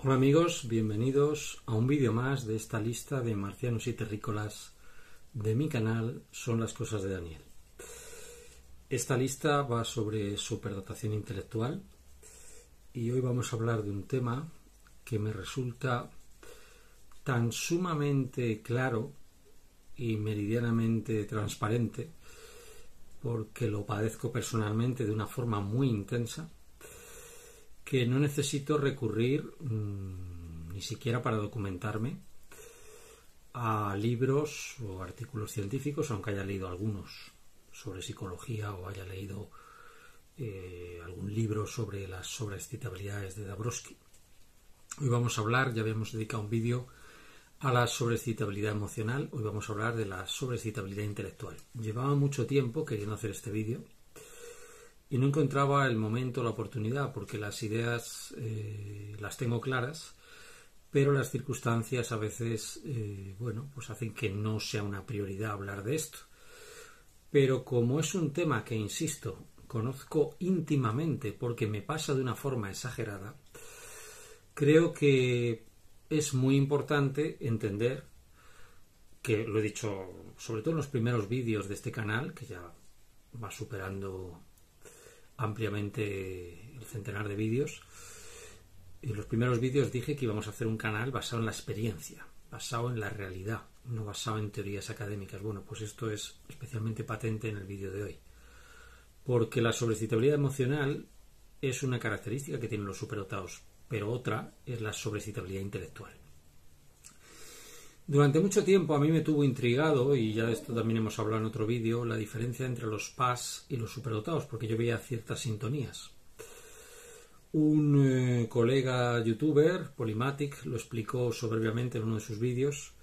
Hola amigos, bienvenidos a un vídeo más de esta lista de marcianos y terrícolas de mi canal Son las cosas de Daniel. Esta lista va sobre superdotación intelectual y hoy vamos a hablar de un tema que me resulta tan sumamente claro y meridianamente transparente porque lo padezco personalmente de una forma muy intensa, que no necesito recurrir ni siquiera para documentarme a libros o artículos científicos, aunque haya leído algunos sobre psicología o haya leído algún libro sobre las sobreexcitabilidades de Dabrowski. Hoy vamos a hablar, ya habíamos dedicado un vídeo a la sobreexcitabilidad emocional, hoy vamos a hablar de la sobreexcitabilidad intelectual. Llevaba mucho tiempo queriendo hacer este vídeo y no encontraba el momento, la oportunidad, porque las ideas las tengo claras, pero las circunstancias a veces, pues hacen que no sea una prioridad hablar de esto. Pero como es un tema que, insisto, conozco íntimamente porque me pasa de una forma exagerada, creo que es muy importante entender, que lo he dicho sobre todo en los primeros vídeos de este canal, que ya va superando ampliamente el centenar de vídeos. En los primeros vídeos dije que íbamos a hacer un canal basado en la experiencia, basado en la realidad, no basado en teorías académicas. Bueno, pues esto es especialmente patente en el vídeo de hoy, porque la sobreexcitabilidad emocional es una característica que tienen los superdotados, pero otra es la sobreexcitabilidad intelectual. Durante mucho tiempo a mí me tuvo intrigado, y ya de esto también hemos hablado en otro vídeo, la diferencia entre los PAS y los superdotados, porque yo veía ciertas sintonías. Un colega youtuber, Polymatic, lo explicó soberbiamente en uno de sus vídeos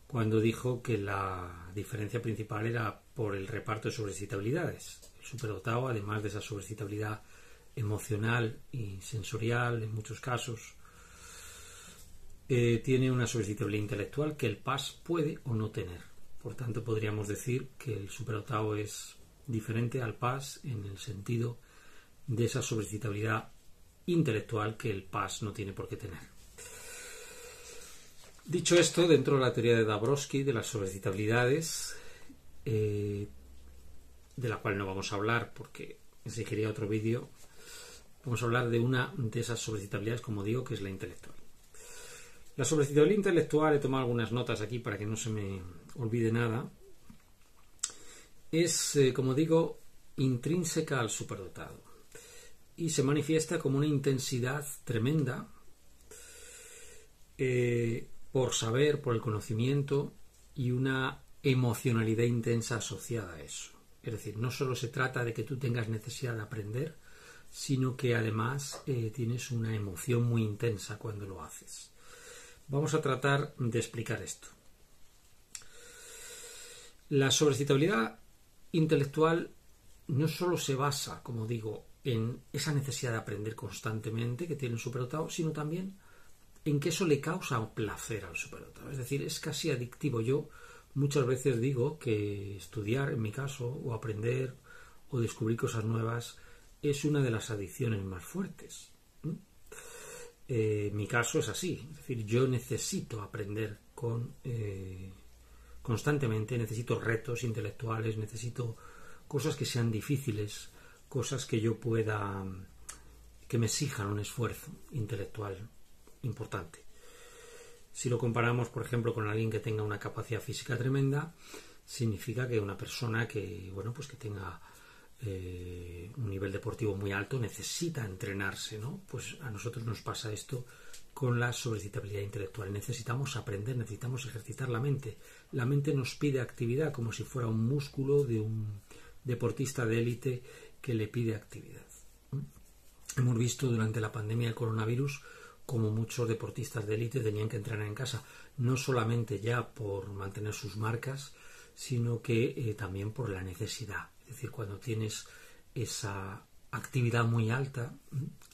cuando dijo que la diferencia principal era por el reparto de sobreexcitabilidades. El superdotado, además de esa sobreexcitabilidad emocional y sensorial en muchos casos, tiene una sobreexcitabilidad intelectual que el PAS puede o no tener. Por tanto, podríamos decir que el superdotado es diferente al PAS en el sentido de esa sobreexcitabilidad intelectual que el PAS no tiene por qué tener. Dicho esto, dentro de la teoría de Dabrowski de las sobreexcitabilidades, de la cual no vamos a hablar porque exigiría otro vídeo, vamos a hablar de una de esas sobreexcitabilidades, como digo, que es la intelectual. La sobreexcitabilidad intelectual, he tomado algunas notas aquí para que no se me olvide nada, es, como digo, intrínseca al superdotado y se manifiesta como una intensidad tremenda por saber, por el conocimiento y una emocionalidad intensa asociada a eso. Es decir, no solo se trata de que tú tengas necesidad de aprender, sino que además tienes una emoción muy intensa cuando lo haces. Vamos a tratar de explicar esto. La sobreexcitabilidad intelectual no solo se basa, como digo, en esa necesidad de aprender constantemente que tiene el superdotado, sino también en que eso le causa un placer al superdotado. Es decir, es casi adictivo. Yo muchas veces digo que estudiar, en mi caso, o aprender o descubrir cosas nuevas es una de las adicciones más fuertes. Mi caso es así, es decir, yo necesito aprender constantemente, necesito retos intelectuales, necesito cosas que sean difíciles, cosas que yo pueda, que me exijan un esfuerzo intelectual importante. Si lo comparamos, por ejemplo, con alguien que tenga una capacidad física tremenda, significa que una persona que, pues que tenga un nivel deportivo muy alto necesita entrenarse, ¿no? Pues a nosotros nos pasa esto con la sobreexcitabilidad intelectual. Necesitamos aprender, necesitamos ejercitar la mente. La mente nos pide actividad como si fuera un músculo de un deportista de élite que le pide actividad. Hemos visto durante la pandemia del coronavirus como muchos deportistas de élite tenían que entrenar en casa, no solamente ya por mantener sus marcas, sino que también por la necesidad. Es decir, cuando tienes esa actividad muy alta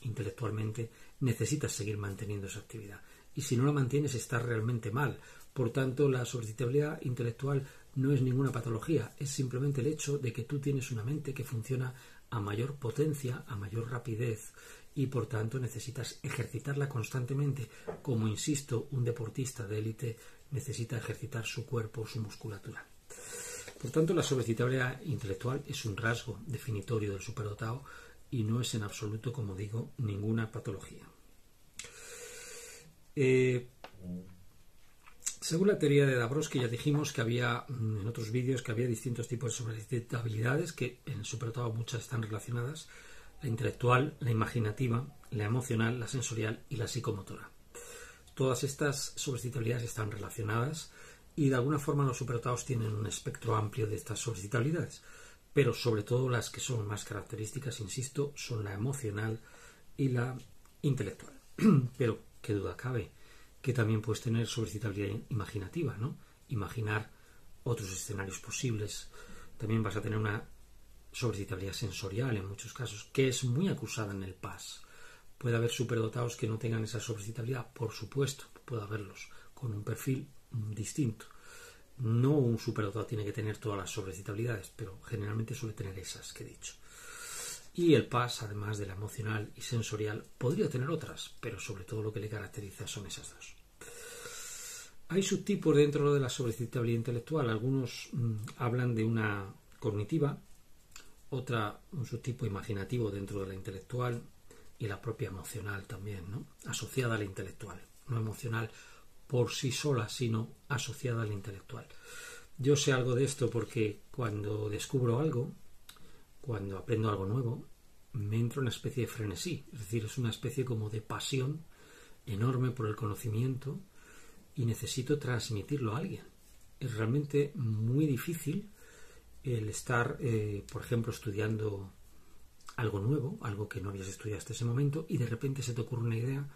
intelectualmente, necesitas seguir manteniendo esa actividad. Y si no la mantienes, estás realmente mal. Por tanto, la sobreexcitabilidad intelectual no es ninguna patología, es simplemente el hecho de que tú tienes una mente que funciona a mayor potencia, a mayor rapidez y por tanto necesitas ejercitarla constantemente. Como insisto, un deportista de élite necesita ejercitar su cuerpo, su musculatura. Por tanto, la sobrecitabilidad intelectual es un rasgo definitorio del superdotado y no es en absoluto, como digo, ninguna patología. Según la teoría de Dabrowski, ya dijimos que había en otros vídeos que había distintos tipos de sobrecitabilidades, que en el superdotado muchas están relacionadas: la intelectual, la imaginativa, la emocional, la sensorial y la psicomotora. Todas estas sobrecitabilidades están relacionadas y de alguna forma los superdotados tienen un espectro amplio de estas sobrecitabilidades, pero sobre todo las que son más características, insisto, son la emocional y la intelectual. Pero qué duda cabe que también puedes tener sobrecitabilidad imaginativa, ¿no? Imaginar otros escenarios posibles. También vas a tener una sobrecitabilidad sensorial en muchos casos, que es muy acusada en el PAS. Puede haber superdotados que no tengan esa sobrecitabilidad, por supuesto, puede haberlos, con un perfil distinto. No un superdotado tiene que tener todas las sobrecitabilidades, pero generalmente suele tener esas que he dicho. Y el PAS, además de la emocional y sensorial, podría tener otras, pero sobre todo lo que le caracteriza son esas dos. Hay subtipos dentro de la sobrecitabilidad intelectual. Algunos hablan de una cognitiva, otra un subtipo imaginativo dentro de la intelectual y la propia emocional también, ¿no? Asociada a la intelectual, no emocional por sí sola, sino asociada a la intelectual. Yo sé algo de esto porque cuando descubro algo, cuando aprendo algo nuevo, me entra una especie de frenesí, es decir, es una especie como de pasión enorme por el conocimiento y necesito transmitirlo a alguien. Es realmente muy difícil el estar, por ejemplo, estudiando algo nuevo, algo que no habías estudiado hasta ese momento, y de repente se te ocurre una idea,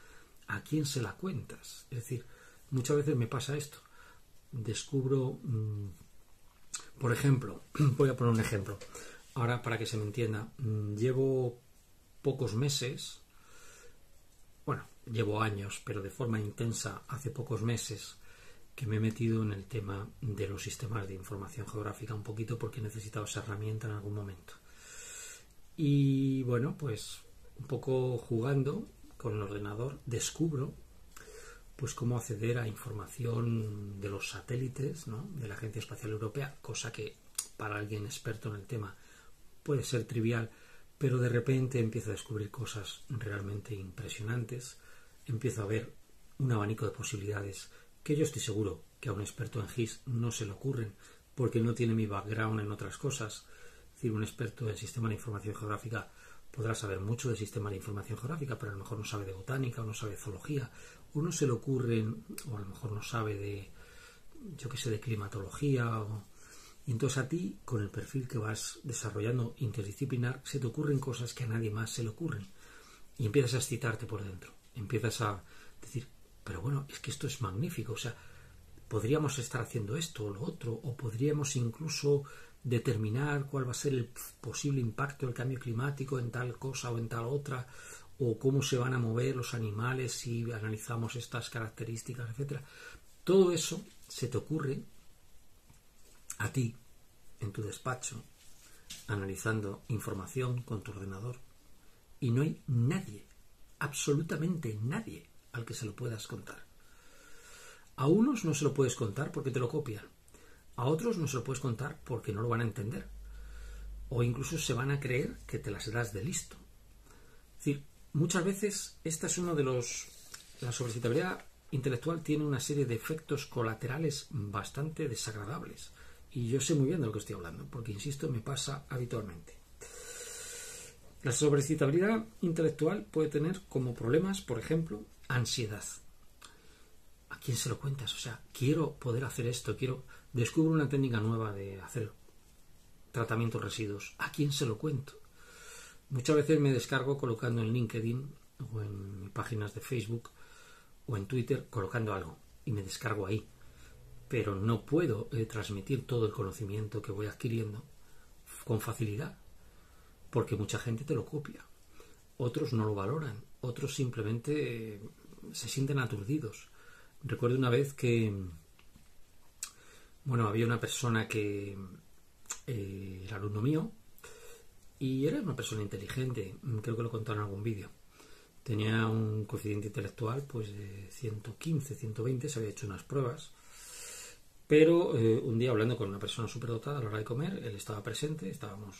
¿a quién se la cuentas? Es decir, muchas veces me pasa esto. Descubro, por ejemplo, voy a poner un ejemplo, ahora para que se me entienda, llevo pocos meses, bueno, llevo años, pero de forma intensa hace pocos meses, que me he metido en el tema de los sistemas de información geográfica un poquito porque he necesitado esa herramienta en algún momento. Y bueno, pues un poco jugando con el ordenador descubro pues cómo acceder a información de los satélites, ¿no?, de la Agencia Espacial Europea, cosa que para alguien experto en el tema puede ser trivial, pero de repente empiezo a descubrir cosas realmente impresionantes, empiezo a ver un abanico de posibilidades que yo estoy seguro que a un experto en GIS no se le ocurren porque no tiene mi background en otras cosas. Es decir, un experto en sistema de información geográfica podrá saber mucho del sistema de información geográfica, pero a lo mejor no sabe de botánica, o no sabe de zoología, o no se le ocurren, o a lo mejor no sabe de, yo qué sé, de climatología. Y entonces a ti, con el perfil que vas desarrollando interdisciplinar, se te ocurren cosas que a nadie más se le ocurren. Y empiezas a excitarte por dentro. Empiezas a decir, pero bueno, es que esto es magnífico. O sea, podríamos estar haciendo esto o lo otro, o podríamos incluso determinar cuál va a ser el posible impacto del cambio climático en tal cosa o en tal otra, o cómo se van a mover los animales si analizamos estas características, etcétera. Todo eso se te ocurre a ti en tu despacho analizando información con tu ordenador y no hay nadie, absolutamente nadie al que se lo puedas contar. A unos no se lo puedes contar porque te lo copian, a otros no se lo puedes contar porque no lo van a entender, o incluso se van a creer que te las das de listo. Es decir, muchas veces esta es uno de los... La sobrecitabilidad intelectual tiene una serie de efectos colaterales bastante desagradables, y yo sé muy bien de lo que estoy hablando, porque, insisto, me pasa habitualmente. La sobrecitabilidad intelectual puede tener como problemas, por ejemplo, ansiedad. ¿A quién se lo cuentas? O sea, quiero poder hacer esto, descubro una técnica nueva de hacer tratamientos de residuos. ¿A quién se lo cuento? Muchas veces me descargo colocando en LinkedIn o en páginas de Facebook o en Twitter, colocando algo y me descargo ahí. Pero no puedo transmitir todo el conocimiento que voy adquiriendo con facilidad, porque mucha gente te lo copia. Otros no lo valoran, otros simplemente se sienten aturdidos. Recuerdo una vez que, bueno, había una persona que era alumno mío y era una persona inteligente, creo que lo he contado en algún vídeo. Tenía un coeficiente intelectual pues de 115, 120, se había hecho unas pruebas, pero un día hablando con una persona superdotada a la hora de comer, él estaba presente, estábamos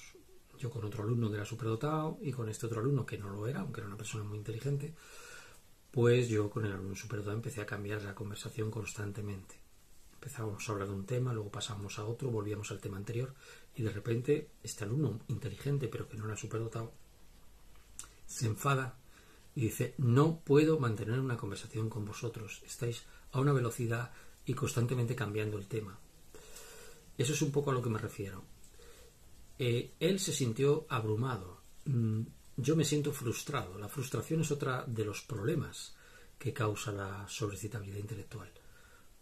yo con otro alumno que era superdotado y con este otro alumno que no lo era, aunque era una persona muy inteligente, pues yo con el alumno superdotado empecé a cambiar la conversación constantemente. Empezábamos a hablar de un tema, luego pasábamos a otro, volvíamos al tema anterior y de repente este alumno inteligente pero que no era superdotado se enfada y dice: no puedo mantener una conversación con vosotros, estáis a una velocidad y constantemente cambiando el tema. Eso es un poco a lo que me refiero. Él se sintió abrumado. Yo me siento frustrado. La frustración es otra de los problemas que causa la sobrecitabilidad intelectual,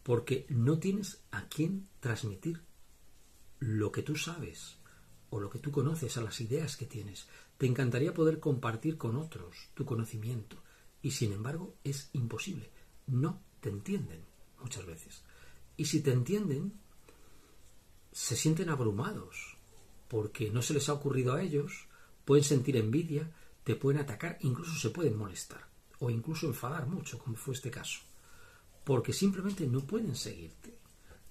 porque no tienes a quién transmitir lo que tú sabes o lo que tú conoces, a las ideas que tienes. Te encantaría poder compartir con otros tu conocimiento y sin embargo es imposible. No te entienden muchas veces. Y si te entienden, se sienten abrumados porque no se les ha ocurrido a ellos, pueden sentir envidia, te pueden atacar, incluso se pueden molestar o incluso enfadar mucho, como fue este caso, porque simplemente no pueden seguirte.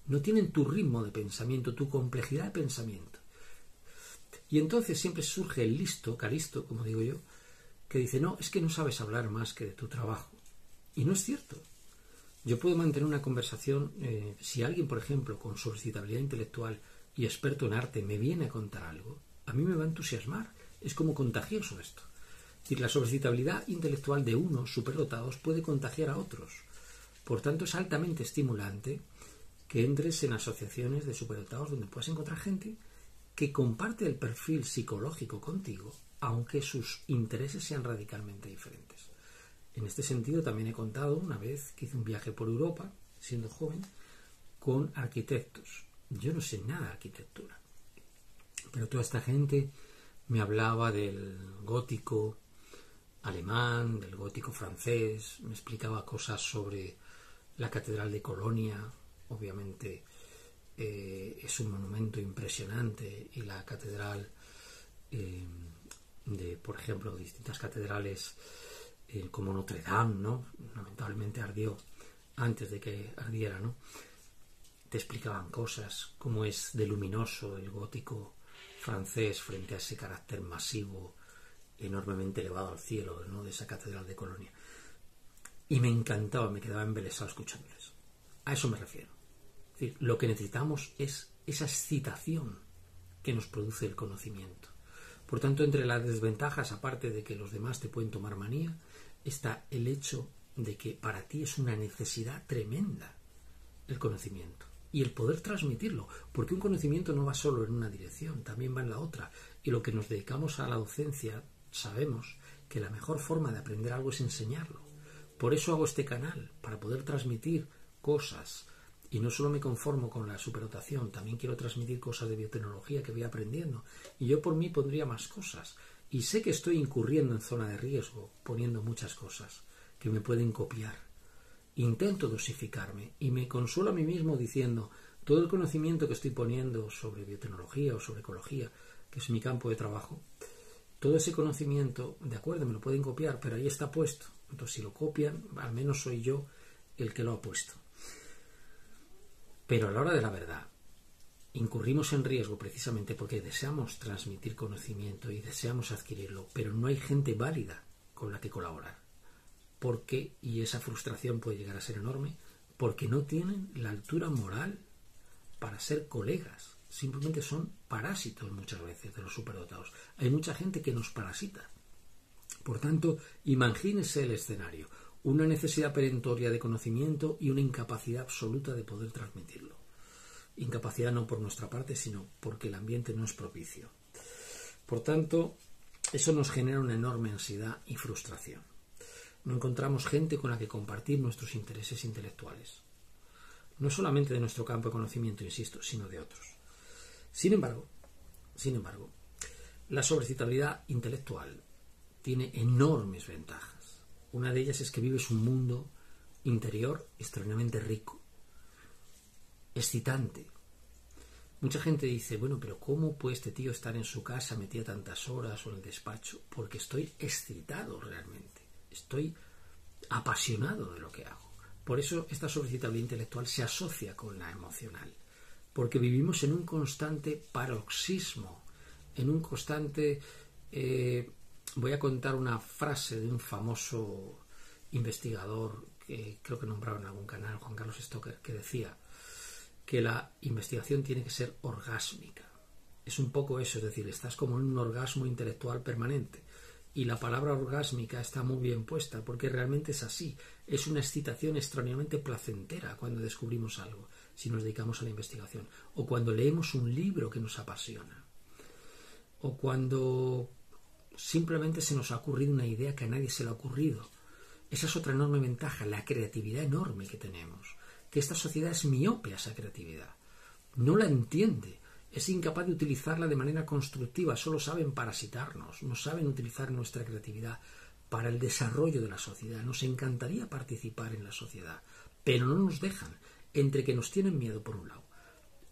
No tienen tu ritmo de pensamiento, tu complejidad de pensamiento. Y entonces siempre surge el listo, calisto, como digo yo, que dice: no, es que no sabes hablar más que de tu trabajo. Y no es cierto. Yo puedo mantener una conversación, si alguien, por ejemplo, con sobrecitabilidad intelectual y experto en arte me viene a contar algo, a mí me va a entusiasmar. Es como contagioso esto. Es decir, la sobrecitabilidad intelectual de unos superdotados puede contagiar a otros. Por tanto, es altamente estimulante que entres en asociaciones de superdotados donde puedas encontrar gente que comparte el perfil psicológico contigo, aunque sus intereses sean radicalmente diferentes. En este sentido también he contado una vez que hice un viaje por Europa, siendo joven, con arquitectos. Yo no sé nada de arquitectura, pero toda esta gente me hablaba del gótico alemán, del gótico francés, me explicaba cosas sobre la Catedral de Colonia. Obviamente es un monumento impresionante, y la catedral de, por ejemplo, distintas catedrales como Notre Dame, ¿no? Lamentablemente ardió antes de que ardiera, ¿no? Te explicaban cosas, cómo es de luminoso el gótico francés frente a ese carácter masivo, enormemente elevado al cielo, ¿no?, de esa catedral de Colonia. Y me encantaba, me quedaba embelesado escuchándoles. A eso me refiero. Es decir, lo que necesitamos es esa excitación que nos produce el conocimiento. Por tanto, entre las desventajas, aparte de que los demás te pueden tomar manía, está el hecho de que para ti es una necesidad tremenda el conocimiento y el poder transmitirlo, porque un conocimiento no va solo en una dirección, también va en la otra. Y lo que nos dedicamos a la docencia sabemos que la mejor forma de aprender algo es enseñarlo. Por eso hago este canal, para poder transmitir cosas. Y no solo me conformo con la superdotación, también quiero transmitir cosas de biotecnología que voy aprendiendo. Y yo por mí pondría más cosas. Y sé que estoy incurriendo en zona de riesgo, poniendo muchas cosas que me pueden copiar. Intento dosificarme y me consuelo a mí mismo diciendo: todo el conocimiento que estoy poniendo sobre biotecnología o sobre ecología, que es mi campo de trabajo, todo ese conocimiento, de acuerdo, me lo pueden copiar, pero ahí está puesto. Entonces, si lo copian, al menos soy yo el que lo ha puesto. Pero a la hora de la verdad, incurrimos en riesgo precisamente porque deseamos transmitir conocimiento y deseamos adquirirlo, pero no hay gente válida con la que colaborar. ¿Por qué? Y esa frustración puede llegar a ser enorme, porque no tienen la altura moral para ser colegas. Simplemente son parásitos muchas veces de los superdotados. Hay mucha gente que nos parasita. Por tanto, imagínese el escenario: una necesidad perentoria de conocimiento y una incapacidad absoluta de poder transmitirlo. Incapacidad no por nuestra parte, sino porque el ambiente no es propicio. Por tanto, eso nos genera una enorme ansiedad y frustración. No encontramos gente con la que compartir nuestros intereses intelectuales. No solamente de nuestro campo de conocimiento, insisto, sino de otros. Sin embargo, la sobrecitabilidad intelectual tiene enormes ventajas. Una de ellas es que vives un mundo interior extraordinariamente rico, excitante. Mucha gente dice: bueno, pero ¿cómo puede este tío estar en su casa metido tantas horas o en el despacho? Porque estoy excitado realmente. estoy apasionado de lo que hago. Por eso esta sobrecitabilidad intelectual se asocia con la emocional, porque vivimos en un constante paroxismo, en un constante... voy a contar una frase de un famoso investigador que creo que nombraba en algún canal, Juan Carlos Stoker, que decía que la investigación tiene que ser orgásmica. Es un poco eso, es decir, estás como en un orgasmo intelectual permanente. Y la palabra orgásmica está muy bien puesta, porque realmente es así. Es una excitación extraordinariamente placentera cuando descubrimos algo, si nos dedicamos a la investigación. O cuando leemos un libro que nos apasiona. O cuando simplemente se nos ha ocurrido una idea que a nadie se le ha ocurrido. Esa es otra enorme ventaja, la creatividad enorme que tenemos. Que esta sociedad es miope a esa creatividad. No la entiende. Es incapaz de utilizarla de manera constructiva, solo saben parasitarnos, no saben utilizar nuestra creatividad para el desarrollo de la sociedad. Nos encantaría participar en la sociedad, pero no nos dejan, entre que nos tienen miedo por un lado,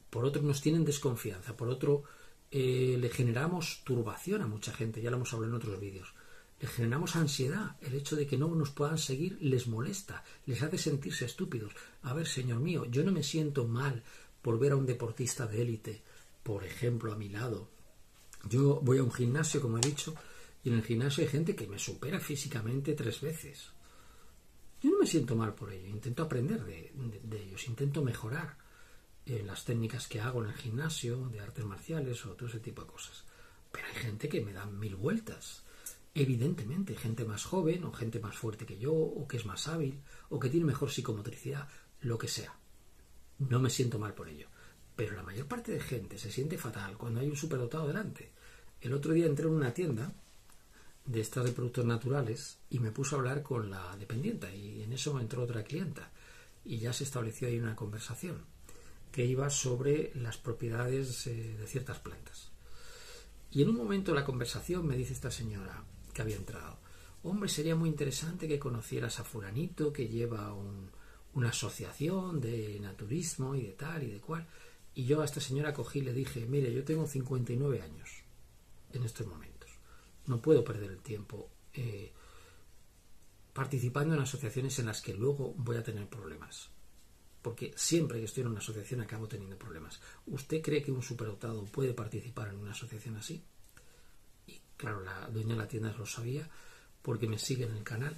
por otro nos tienen desconfianza, por otro le generamos turbación a mucha gente, ya lo hemos hablado en otros vídeos, le generamos ansiedad, el hecho de que no nos puedan seguir les molesta, les hace sentirse estúpidos. A ver, señor mío, yo no me siento mal por ver a un deportista de élite, por ejemplo, a mi lado. Yo voy a un gimnasio, como he dicho, y en el gimnasio hay gente que me supera físicamente 3 veces. Yo no me siento mal por ello, intento aprender de ellos, intento mejorar las técnicas que hago en el gimnasio, de artes marciales o todo ese tipo de cosas. Pero hay gente que me da 1000 vueltas. Evidentemente, gente más joven o gente más fuerte que yo, o que es más hábil, o que tiene mejor psicomotricidad, lo que sea. No me siento mal por ello. Pero la mayor parte de gente se siente fatal cuando hay un superdotado delante. El otro día entré en una tienda de estas de productos naturales y me puse a hablar con la dependienta y en eso entró otra clienta y ya se estableció ahí una conversación que iba sobre las propiedades de ciertas plantas. Y en un momento de la conversación me dice esta señora que había entrado: hombre, sería muy interesante que conocieras a fulanito que lleva una asociación de naturismo y de tal y de cual. Y yo a esta señora cogí y le dije: mire, yo tengo 59 años en estos momentos. No puedo perder el tiempo participando en asociaciones en las que luego voy a tener problemas. Porque siempre que estoy en una asociación acabo teniendo problemas. ¿Usted cree que un superdotado puede participar en una asociación así? Y claro, la dueña de la tienda lo sabía porque me sigue en el canal,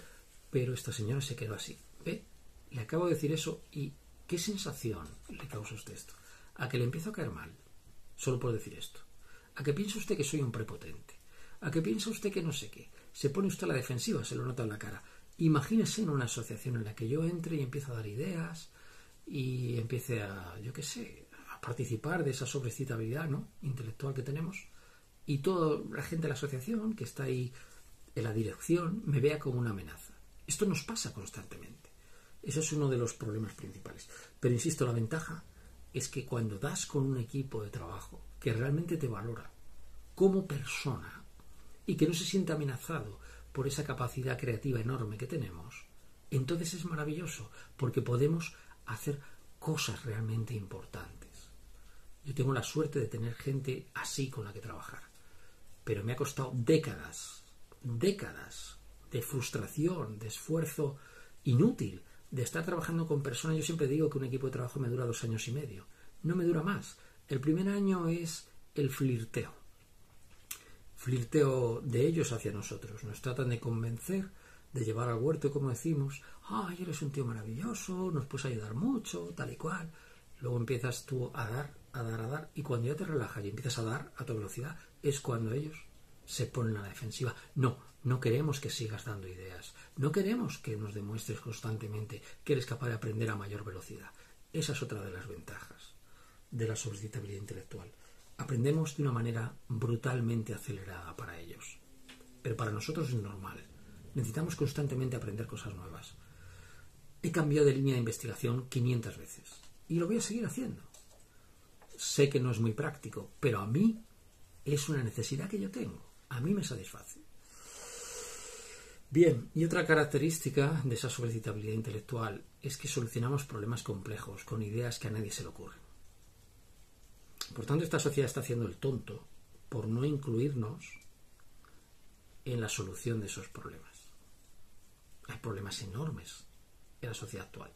pero esta señora se quedó así. ¿Ve? Le acabo de decir eso y ¿qué sensación le causa a usted esto? A que le empiezo a caer mal, solo por decir esto. A que piensa usted que soy un prepotente. A que piensa usted que no sé qué. Se pone usted a la defensiva, se lo nota en la cara. Imagínese en una asociación en la que yo entre y empiezo a dar ideas y empiece a, yo qué sé, a participar de esa sobrecitabilidad, ¿no?, intelectual que tenemos, y toda la gente de la asociación que está ahí en la dirección me vea como una amenaza. Esto nos pasa constantemente. Ese es uno de los problemas principales. Pero insisto, la ventaja es que cuando das con un equipo de trabajo que realmente te valora como persona y que no se siente amenazado por esa capacidad creativa enorme que tenemos, entonces es maravilloso porque podemos hacer cosas realmente importantes. Yo tengo la suerte de tener gente así con la que trabajar, pero me ha costado décadas de frustración, de esfuerzo inútil, de estar trabajando con personas. Yo siempre digo que un equipo de trabajo me dura 2 años y medio. No me dura más. El primer año es el flirteo de ellos hacia nosotros. Nos tratan de convencer, de llevar al huerto, como decimos. Ay, eres un tío maravilloso, nos puedes ayudar mucho, tal y cual. Luego empiezas tú a dar, y cuando ya te relajas y empiezas a dar a tu velocidad, es cuando ellos se ponen a la defensiva. No queremos que sigas dando ideas. No queremos que nos demuestres constantemente que eres capaz de aprender a mayor velocidad. Esa es otra de las ventajas de la sobrecitabilidad intelectual. Aprendemos de una manera brutalmente acelerada para ellos. Pero para nosotros es normal. Necesitamos constantemente aprender cosas nuevas. He cambiado de línea de investigación 500 veces. Y lo voy a seguir haciendo. Sé que no es muy práctico, pero a mí es una necesidad que yo tengo. A mí me satisface. Bien, y otra característica de esa sobrecitabilidad intelectual es que solucionamos problemas complejos con ideas que a nadie se le ocurren. Por tanto, esta sociedad está haciendo el tonto por no incluirnos en la solución de esos problemas. Hay problemas enormes en la sociedad actual.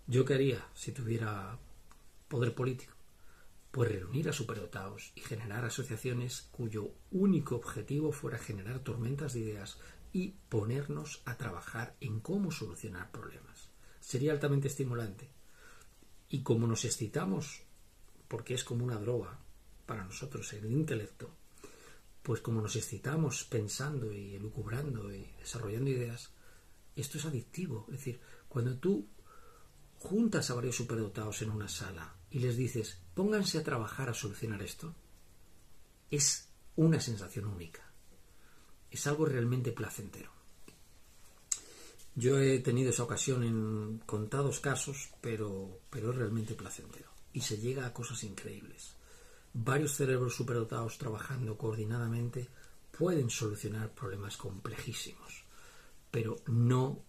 ¿Yo qué haría si tuviera poder político? Pues reunir a superdotados y generar asociaciones cuyo único objetivo fuera generar tormentas de ideas y ponernos a trabajar en cómo solucionar problemas. Sería altamente estimulante. Y como nos excitamos, porque es como una droga para nosotros el intelecto, pues como nos excitamos pensando y elucubrando y desarrollando ideas, esto es adictivo. Es decir, cuando tú juntas a varios superdotados en una sala y les dices, pónganse a trabajar a solucionar esto, es una sensación única. Es algo realmente placentero. Yo he tenido esa ocasión en contados casos, pero es realmente placentero. Y se llega a cosas increíbles. Varios cerebros superdotados trabajando coordinadamente pueden solucionar problemas complejísimos. Pero no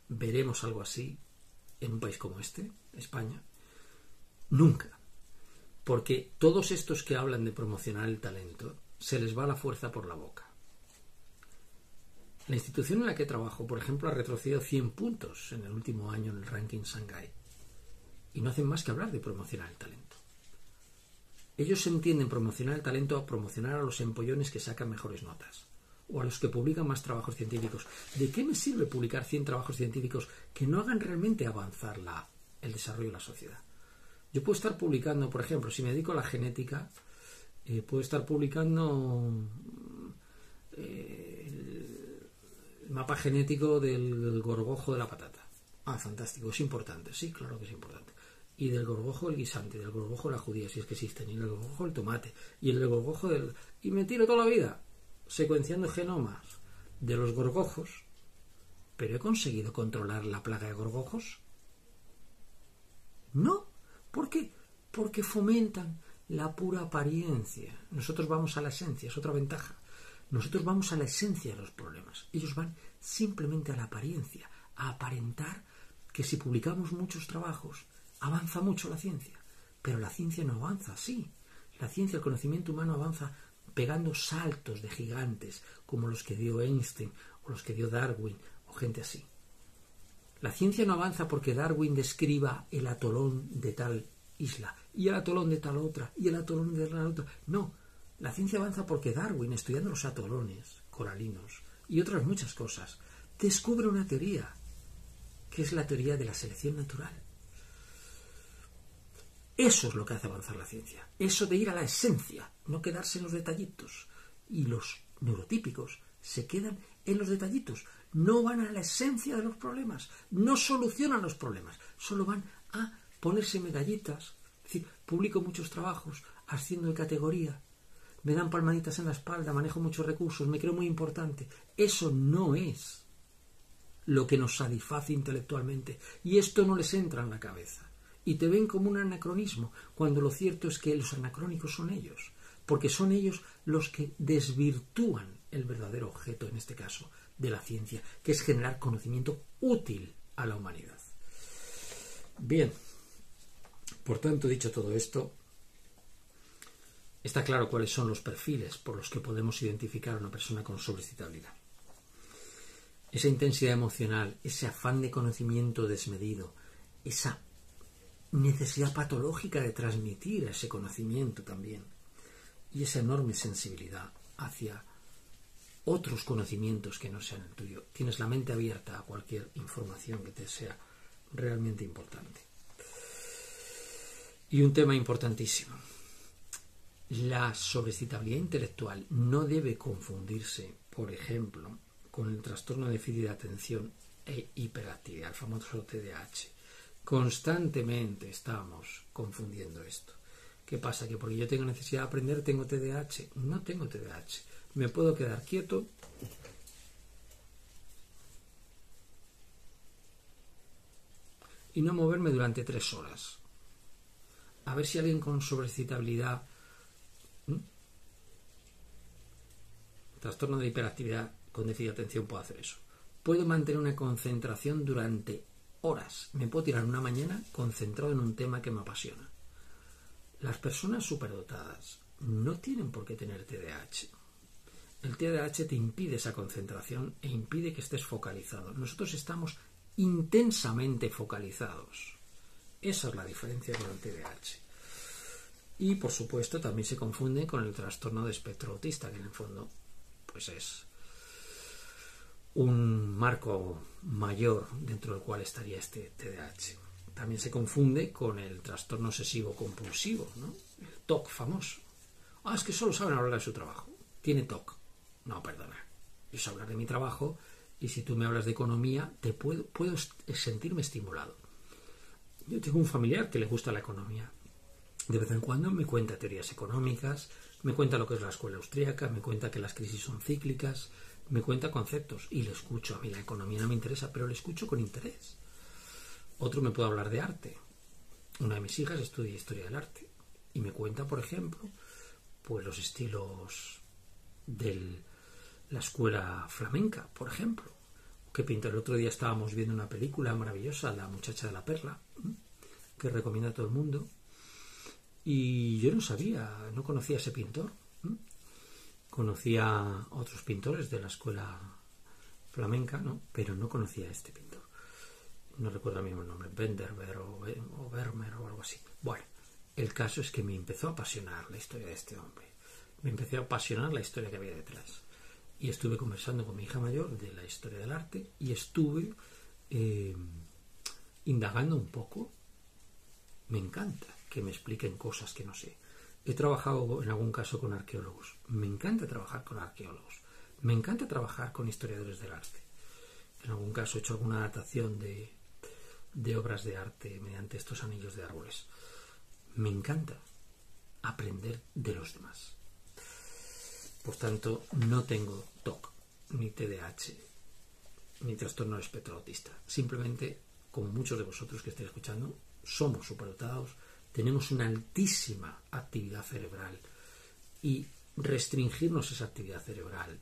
veremos algo así en un país como este, España, nunca. Porque todos estos que hablan de promocionar el talento, se les va la fuerza por la boca. La institución en la que trabajo, por ejemplo, ha retrocedido 100 puntos en el último año en el ranking Shanghai. Y no hacen más que hablar de promocionar el talento. Ellos entienden promocionar el talento a promocionar a los empollones que sacan mejores notas o a los que publican más trabajos científicos. ¿De qué me sirve publicar 100 trabajos científicos que no hagan realmente avanzar el desarrollo de la sociedad? Yo puedo estar publicando, por ejemplo, si me dedico a la genética, puedo estar publicando el mapa genético del gorgojo de la patata. Ah, fantástico, es importante. Sí, claro que es importante. Y del gorgojo del guisante, del gorgojo de la judía, si es que existen, y del gorgojo del tomate, y el del gorgojo del... Y me tiro toda la vida secuenciando genomas de los gorgojos, pero ¿he conseguido controlar la plaga de gorgojos? No. ¿Por qué? Porque fomentan la pura apariencia. Nosotros vamos a la esencia, es otra ventaja. Nosotros vamos a la esencia de los problemas. Ellos van simplemente a la apariencia, a aparentar que si publicamos muchos trabajos, avanza mucho la ciencia. Pero la ciencia no avanza así. La ciencia, el conocimiento humano avanza pegando saltos de gigantes, como los que dio Einstein, o los que dio Darwin, o gente así. La ciencia no avanza porque Darwin describa el atolón de tal isla, y el atolón de tal otra, y el atolón de tal otra. No, la ciencia avanza porque Darwin, estudiando los atolones coralinos y otras muchas cosas, descubre una teoría, que es la teoría de la selección natural. Eso es lo que hace avanzar la ciencia. Eso de ir a la esencia, no quedarse en los detallitos. Y los neurotípicos se quedan en los detallitos. No van a la esencia de los problemas. No solucionan los problemas. Solo van a ponerse medallitas. Es decir, publico muchos trabajos, asciendo de categoría. Me dan palmaditas en la espalda, manejo muchos recursos, me creo muy importante. Eso no es lo que nos satisface intelectualmente. Y esto no les entra en la cabeza. Y te ven como un anacronismo, cuando lo cierto es que los anacrónicos son ellos, porque son ellos los que desvirtúan el verdadero objeto, en este caso, de la ciencia, que es generar conocimiento útil a la humanidad. Bien, por tanto, dicho todo esto, está claro cuáles son los perfiles por los que podemos identificar a una persona con sobreexcitabilidad. Esa intensidad emocional, ese afán de conocimiento desmedido, esa necesidad patológica de transmitir ese conocimiento también, y esa enorme sensibilidad hacia otros conocimientos que no sean el tuyo. Tienes la mente abierta a cualquier información que te sea realmente importante. Y un tema importantísimo: la sobreexcitabilidad intelectual no debe confundirse, por ejemplo, con el trastorno de déficit de atención e hiperactividad, el famoso TDAH. Constantemente estamos confundiendo esto. ¿Qué pasa? ¿Que porque yo tengo necesidad de aprender tengo TDAH? No tengo TDAH. Me puedo quedar quieto y no moverme durante 3 horas. A ver si alguien con sobreexcitabilidad, trastorno de hiperactividad con déficit de atención puede hacer eso. Puedo mantener una concentración durante horas. Me puedo tirar una mañana concentrado en un tema que me apasiona. Las personas superdotadas no tienen por qué tener TDAH. El TDAH te impide esa concentración e impide que estés focalizado. Nosotros estamos intensamente focalizados. Esa es la diferencia con el TDAH. Y por supuesto también se confunde con el trastorno de espectro autista, que en el fondo pues es un marco mayor dentro del cual estaría este TDAH. También se confunde con el trastorno obsesivo compulsivo, ¿no? El TOC famoso. Es que solo saben hablar de su trabajo. Tiene TOC. No, perdona. Yo sé hablar de mi trabajo y si tú me hablas de economía, puedo sentirme estimulado. Yo tengo un familiar que le gusta la economía. De vez en cuando me cuenta teorías económicas, me cuenta lo que es la escuela austríaca, me cuenta que las crisis son cíclicas, me cuenta conceptos y le escucho. A mí la economía no me interesa, pero le escucho con interés. Otro me puede hablar de arte. Una de mis hijas estudia historia del arte y me cuenta, por ejemplo, pues los estilos de la escuela flamenca, por ejemplo. Que pinta. El otro día estábamos viendo una película maravillosa, La muchacha de la perla, que recomienda a todo el mundo. Y yo no sabía, no conocía a ese pintor. Conocía a otros pintores de la escuela flamenca, ¿no? Pero no conocía a este pintor. No recuerdo mismo el nombre, Benderber o Vermeer o algo así. Bueno, el caso es que me empezó a apasionar la historia de este hombre. Me empezó a apasionar la historia que había detrás. Y estuve conversando con mi hija mayor de la historia del arte y estuve indagando un poco. Me encanta que me expliquen cosas que no sé. He trabajado en algún caso con arqueólogos. Me encanta trabajar con arqueólogos. Me encanta trabajar con historiadores del arte. En algún caso he hecho alguna adaptación de obras de arte mediante estos anillos de árboles. Me encanta aprender de los demás. Por tanto, no tengo TOC, ni TDAH, ni trastorno del espectro autista. Simplemente, como muchos de vosotros que estáis escuchando, somos superdotados, tenemos una altísima actividad cerebral y restringirnos esa actividad cerebral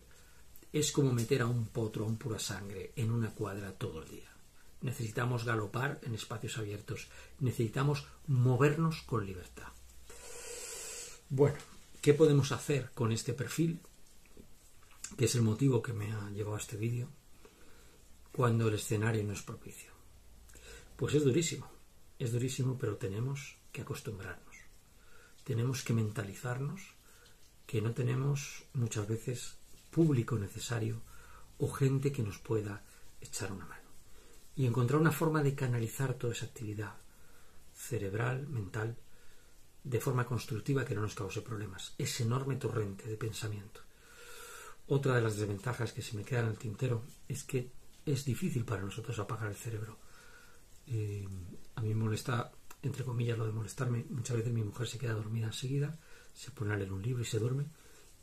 es como meter a un potro, a un pura sangre en una cuadra todo el día. Necesitamos galopar en espacios abiertos, necesitamos movernos con libertad. Bueno, ¿qué podemos hacer con este perfil? Que es el motivo que me ha llevado a este vídeo, cuando el escenario no es propicio. Pues es durísimo, pero tenemos que acostumbrarnos. Tenemos que mentalizarnos que no tenemos muchas veces público necesario o gente que nos pueda echar una mano. Y encontrar una forma de canalizar toda esa actividad cerebral, mental, de forma constructiva que no nos cause problemas. Ese enorme torrente de pensamiento. Otra de las desventajas que se me queda en el tintero es que es difícil para nosotros apagar el cerebro. A mí me molesta, entre comillas, lo de molestarme. Muchas veces mi mujer se queda dormida enseguida, se pone a leer un libro y se duerme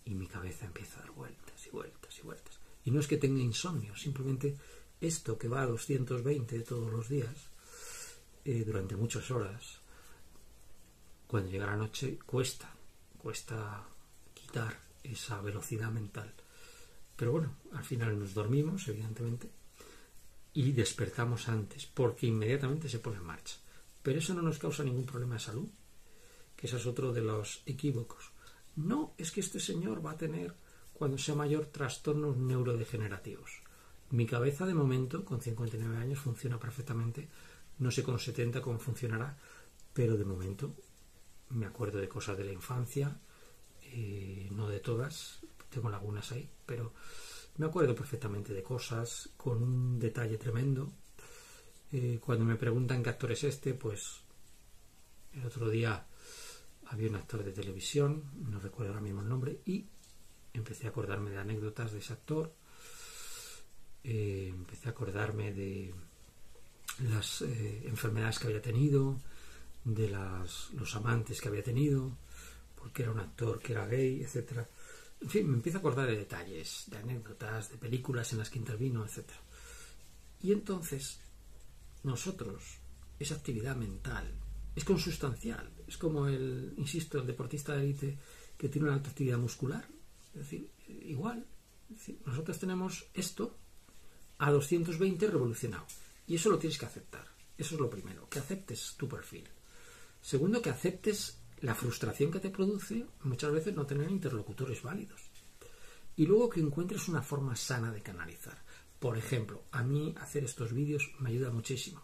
y mi cabeza empieza a dar vueltas y vueltas y vueltas. Y no es que tenga insomnio, simplemente esto que va a 220 todos los días, durante muchas horas, cuando llega la noche cuesta quitar esa velocidad mental. Pero bueno, al final nos dormimos, evidentemente, y despertamos antes, porque inmediatamente se pone en marcha. Pero eso no nos causa ningún problema de salud, que ese es otro de los equívocos. No, es que este señor va a tener, cuando sea mayor, trastornos neurodegenerativos. Mi cabeza, de momento, con 59 años, funciona perfectamente. No sé con 70 cómo funcionará, pero de momento me acuerdo de cosas de la infancia, no de todas, tengo lagunas ahí, pero me acuerdo perfectamente de cosas con un detalle tremendo. Cuando me preguntan qué actor es este, pues el otro día había un actor de televisión, no recuerdo ahora mismo el nombre, y empecé a acordarme de anécdotas de ese actor, empecé a acordarme de las enfermedades que había tenido, de los amantes que había tenido, porque era un actor que era gay, etcétera. En fin, me empiezo a acordar de detalles, de anécdotas, de películas en las que intervino, etcétera. Y entonces, nosotros, esa actividad mental es consustancial. Es como el deportista de élite que tiene una alta actividad muscular. Es decir, igual. Es decir, nosotros tenemos esto a 220 revolucionado. Y eso lo tienes que aceptar. Eso es lo primero, que aceptes tu perfil. Segundo, que aceptes la frustración que te produce muchas veces no tener interlocutores válidos. y luego que encuentres una forma sana de canalizar. Por ejemplo, a mí hacer estos vídeos me ayuda muchísimo.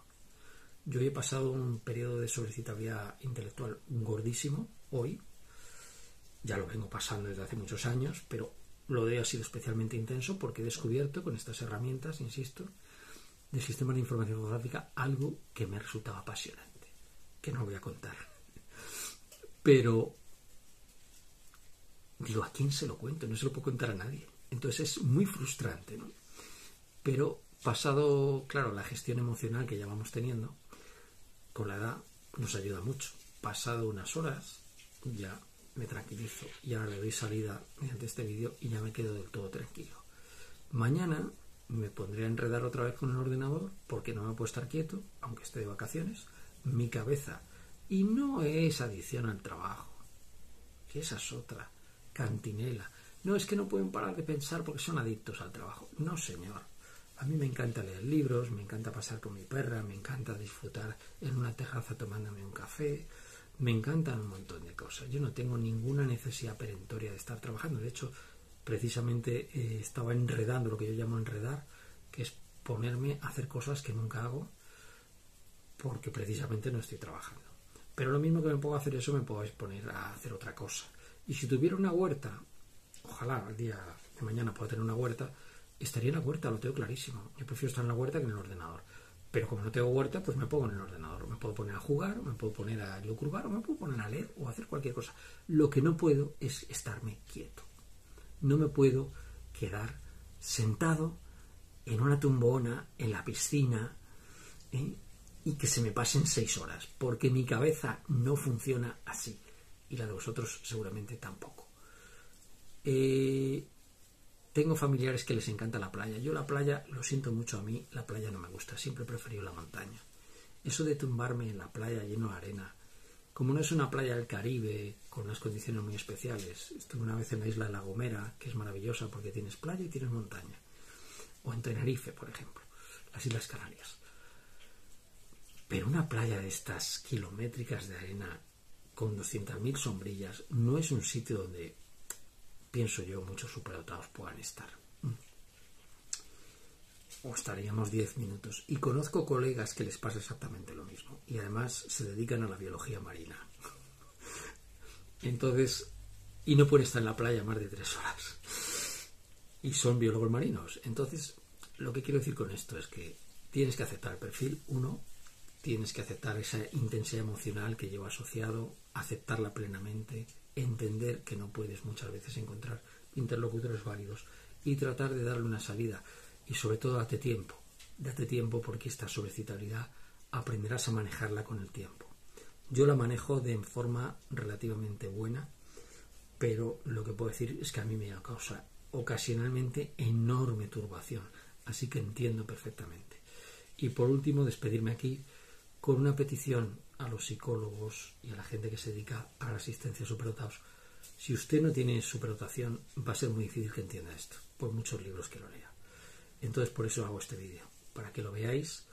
Yo he pasado un periodo de sobrecitabilidad intelectual gordísimo hoy, ya lo vengo pasando desde hace muchos años, pero lo de hoy ha sido especialmente intenso porque he descubierto con estas herramientas, insisto, del sistema de información fotográfica algo que me resultaba apasionante, que no voy a contar. Pero digo, ¿a quién se lo cuento? No se lo puedo contar a nadie. Entonces es muy frustrante, ¿no? Pero pasado, claro, la gestión emocional que ya vamos teniendo, con la edad nos ayuda mucho. Pasado unas horas, ya me tranquilizo y ahora le doy salida mediante este vídeo y ya me quedo del todo tranquilo. Mañana me pondré a enredar otra vez con el ordenador porque no me puedo estar quieto, aunque esté de vacaciones. Mi cabeza, y no es adicción al trabajo, que esa es otra, cantinela. No, es que no pueden parar de pensar porque son adictos al trabajo. No, señor. A mí me encanta leer libros, me encanta pasar con mi perra, me encanta disfrutar en una terraza tomándome un café, me encantan un montón de cosas. Yo no tengo ninguna necesidad perentoria de estar trabajando. De hecho, precisamente estaba enredando lo que yo llamo enredar, que es ponerme a hacer cosas que nunca hago porque precisamente no estoy trabajando. Pero lo mismo que me puedo hacer eso, me puedo poner a hacer otra cosa. Y si tuviera una huerta, ojalá el día de mañana pueda tener una huerta, estaría en la huerta, lo tengo clarísimo. Yo prefiero estar en la huerta que en el ordenador. Pero como no tengo huerta, pues me pongo en el ordenador. Me puedo poner a jugar, me puedo poner a curvar, o me puedo poner a leer o a hacer cualquier cosa. Lo que no puedo es estarme quieto. No me puedo quedar sentado en una tumbona, en la piscina, y que se me pasen 6 horas, porque mi cabeza no funciona así. Y la de vosotros seguramente tampoco. Tengo familiares que les encanta la playa. Yo la playa, lo siento mucho, a mí la playa no me gusta. Siempre he preferido la montaña. Eso de tumbarme en la playa lleno de arena, como no es una playa del Caribe con unas condiciones muy especiales. Estuve una vez en la isla de La Gomera, que es maravillosa porque tienes playa y tienes montaña. O en Tenerife, por ejemplo, las Islas Canarias. Pero una playa de estas kilométricas de arena con 200.000 sombrillas no es un sitio donde, pienso yo, muchos superdotados puedan estar. O estaríamos 10 minutos. Y conozco colegas que les pasa exactamente lo mismo. Y además se dedican a la biología marina. Entonces, y no pueden estar en la playa más de 3 horas. Y son biólogos marinos. Entonces, lo que quiero decir con esto es que tienes que aceptar el perfil. Uno, tienes que aceptar esa intensidad emocional que lleva asociado, aceptarla plenamente, entender que no puedes muchas veces encontrar interlocutores válidos y tratar de darle una salida. Y sobre todo date tiempo porque esta sobrecitabilidad aprenderás a manejarla con el tiempo. Yo la manejo de forma relativamente buena, pero lo que puedo decir es que a mí me causa ocasionalmente enorme turbación, así que entiendo perfectamente. Y por último, despedirme aquí con una petición a los psicólogos y a la gente que se dedica a la asistencia a superdotados. Si usted no tiene superdotación, va a ser muy difícil que entienda esto, por muchos libros que lo lea. Entonces por eso hago este vídeo, para que lo veáis,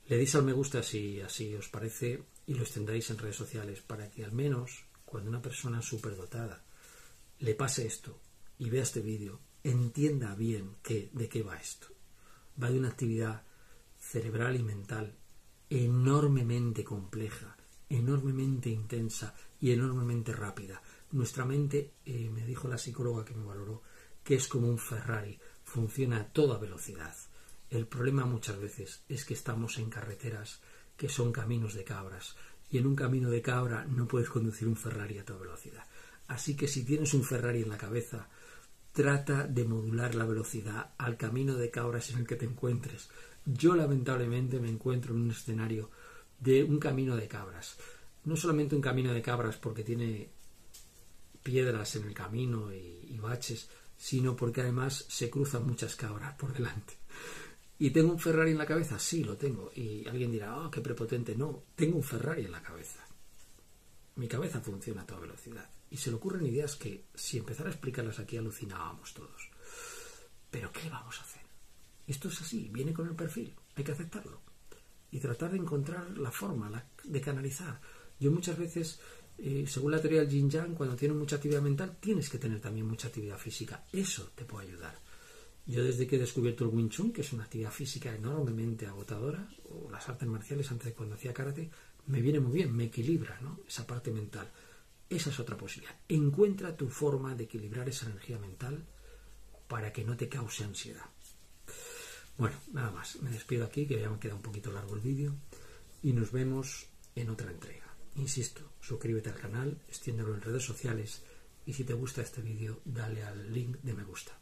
le deis al me gusta si así os parece y lo extendáis en redes sociales, para que al menos cuando una persona superdotada le pase esto y vea este vídeo, entienda bien de qué va esto. Va de una actividad cerebral y mental enormemente compleja, enormemente intensa y enormemente rápida. Nuestra mente, me dijo la psicóloga que me valoró, que es como un Ferrari, funciona a toda velocidad. El problema muchas veces es que estamos en carreteras que son caminos de cabras, y en un camino de cabra no puedes conducir un Ferrari a toda velocidad. Así que si tienes un Ferrari en la cabeza, trata de modular la velocidad al camino de cabras en el que te encuentres. Yo lamentablemente me encuentro en un escenario de un camino de cabras. No solamente un camino de cabras porque tiene piedras en el camino y baches, sino porque además se cruzan muchas cabras por delante. ¿Y tengo un Ferrari en la cabeza? Sí, lo tengo. Y alguien dirá, oh, qué prepotente. No, tengo un Ferrari en la cabeza. Mi cabeza funciona a toda velocidad. Y se le ocurren ideas que, si empezara a explicarlas aquí, alucinábamos todos. ¿Pero qué vamos a hacer? Esto es así, viene con el perfil. Hay que aceptarlo. Y tratar de encontrar la forma de canalizar. Yo muchas veces según la teoría del yin yang, cuando tienes mucha actividad mental, tienes que tener también mucha actividad física. Eso te puede ayudar. Yo desde que he descubierto el Wing Chun, que es una actividad física enormemente agotadora, o las artes marciales antes de cuando hacía karate, me viene muy bien, me equilibra, ¿no? Esa parte mental. Esa es otra posibilidad. Encuentra tu forma de equilibrar esa energía mental para que no te cause ansiedad. Bueno, nada más. Me despido aquí, que ya me queda un poquito largo el vídeo, y nos vemos en otra entrega. Insisto, suscríbete al canal, extiéndelo en redes sociales, y si te gusta este vídeo, dale al link de me gusta.